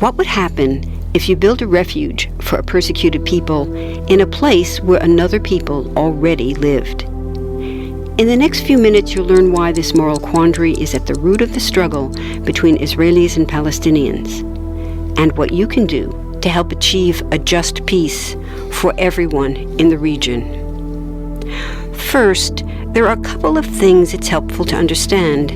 What would happen if you built a refuge for a persecuted people in a place where another people already lived? In the next few minutes, you'll learn why this moral quandary is at the root of the struggle between Israelis and Palestinians, and what you can do to help achieve a just peace for everyone in the region. First, there are a couple of things it's helpful to understand.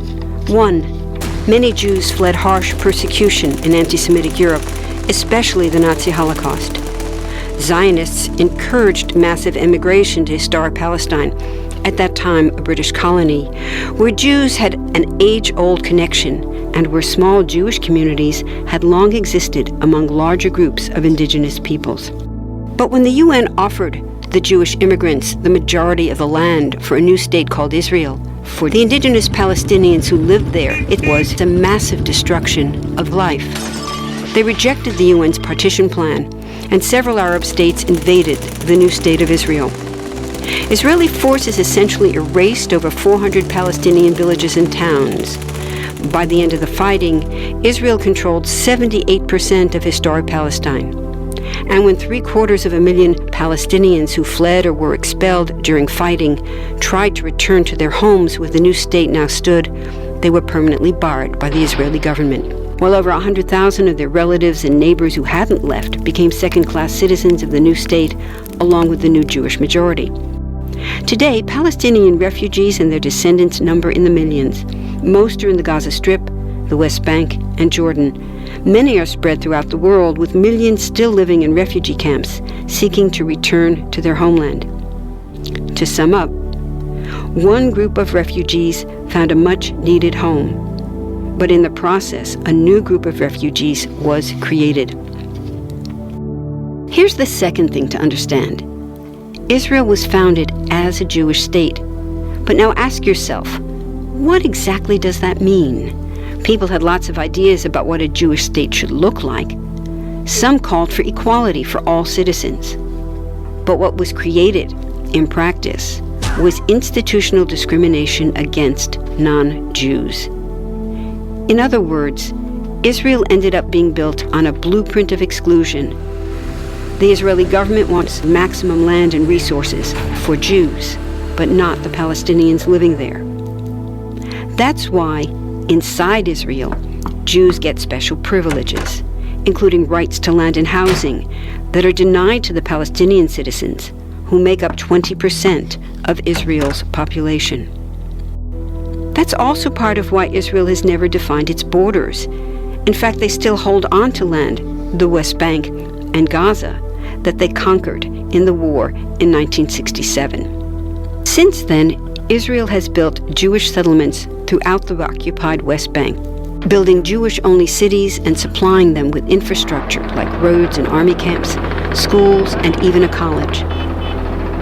One, many Jews fled harsh persecution in anti-Semitic Europe, especially the Nazi Holocaust. Zionists encouraged massive immigration to historic Palestine, at that time a British colony, where Jews had an age-old connection and where small Jewish communities had long existed among larger groups of indigenous peoples. But when the UN offered the Jewish immigrants the majority of the land for a new state called Israel, for the indigenous Palestinians who lived there, it was a massive destruction of life. They rejected the UN's partition plan, and several Arab states invaded the new state of Israel. Israeli forces essentially erased over 400 Palestinian villages and towns. By the end of the fighting, Israel controlled 78% of historic Palestine. And when 750,000 Palestinians who fled or were expelled during fighting tried to return to their homes where the new state now stood, they were permanently barred by the Israeli government. While over 100,000 of their relatives and neighbors who hadn't left became second-class citizens of the new state, along with the new Jewish majority. Today, Palestinian refugees and their descendants number in the millions. Most are in the Gaza Strip, the West Bank, and Jordan. Many are spread throughout the world, with millions still living in refugee camps, seeking to return to their homeland. To sum up, one group of refugees found a much-needed home, but in the process, a new group of refugees was created. Here's the second thing to understand. Israel was founded as a Jewish state. But now ask yourself, what exactly does that mean? People had lots of ideas about what a Jewish state should look like. Some called for equality for all citizens. But what was created, in practice, was institutional discrimination against non-Jews. In other words, Israel ended up being built on a blueprint of exclusion. The Israeli government wants maximum land and resources for Jews, but not the Palestinians living there. That's why, inside Israel, Jews get special privileges, including rights to land and housing, that are denied to the Palestinian citizens, who make up 20% of Israel's population. That's also part of why Israel has never defined its borders. In fact, they still hold on to land, the West Bank and Gaza, that they conquered in the war in 1967. Since then, Israel has built Jewish settlements throughout the occupied West Bank, building Jewish-only cities and supplying them with infrastructure like roads and army camps, schools, and even a college.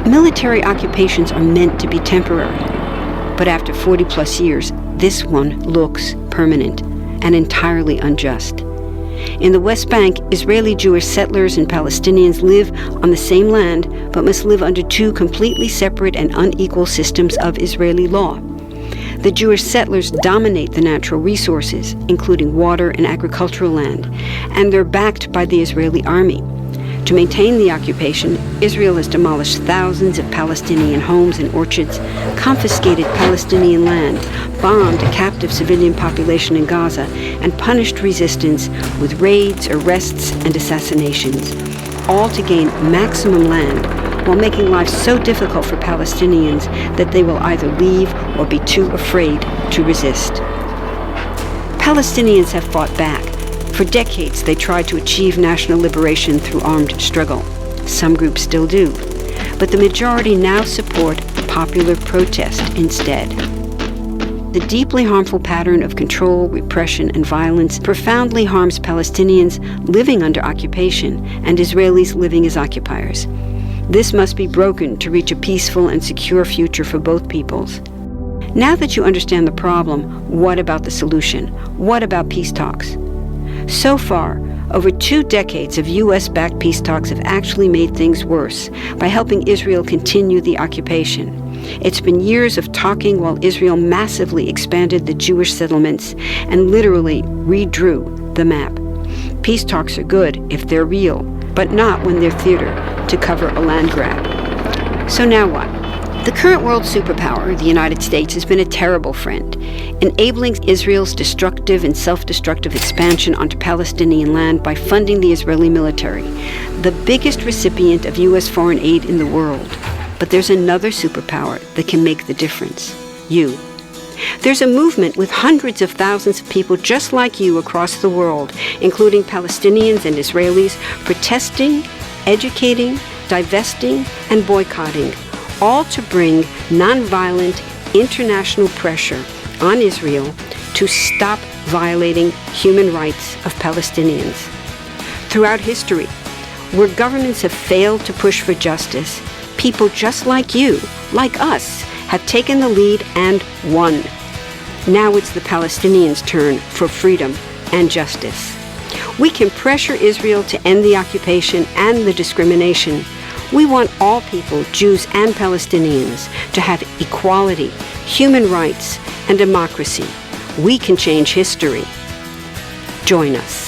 Military occupations are meant to be temporary, but after 40-plus years, this one looks permanent and entirely unjust. In the West Bank, Israeli Jewish settlers and Palestinians live on the same land, but must live under two completely separate and unequal systems of Israeli law. The Jewish settlers dominate the natural resources, including water and agricultural land, and they're backed by the Israeli army. To maintain the occupation, Israel has demolished thousands of Palestinian homes and orchards, confiscated Palestinian land, bombed a captive civilian population in Gaza, and punished resistance with raids, arrests, and assassinations, all to gain maximum land, while making life so difficult for Palestinians that they will either leave or be too afraid to resist. Palestinians have fought back. For decades, they tried to achieve national liberation through armed struggle. Some groups still do. But the majority now support popular protest instead. The deeply harmful pattern of control, repression, and violence profoundly harms Palestinians living under occupation and Israelis living as occupiers. This must be broken to reach a peaceful and secure future for both peoples. Now that you understand the problem, what about the solution? What about peace talks? So far, over 2 decades of U.S.-backed peace talks have actually made things worse by helping Israel continue the occupation. It's been years of talking while Israel massively expanded the Jewish settlements and literally redrew the map. Peace talks are good if they're real, but not when they're theater to cover a land grab. So now what? The current world superpower, the United States, has been a terrible friend, enabling Israel's destructive and self-destructive expansion onto Palestinian land by funding the Israeli military, the biggest recipient of U.S. foreign aid in the world. But there's another superpower that can make the difference: you. There's a movement with hundreds of thousands of people just like you across the world, including Palestinians and Israelis, protesting, educating, divesting, and boycotting, all to bring nonviolent international pressure on Israel to stop violating human rights of Palestinians. Throughout history, where governments have failed to push for justice, people just like you, like us, have taken the lead and won. Now it's the Palestinians' turn for freedom and justice. We can pressure Israel to end the occupation and the discrimination. We want all people, Jews and Palestinians, to have equality, human rights, and democracy. We can change history. Join us.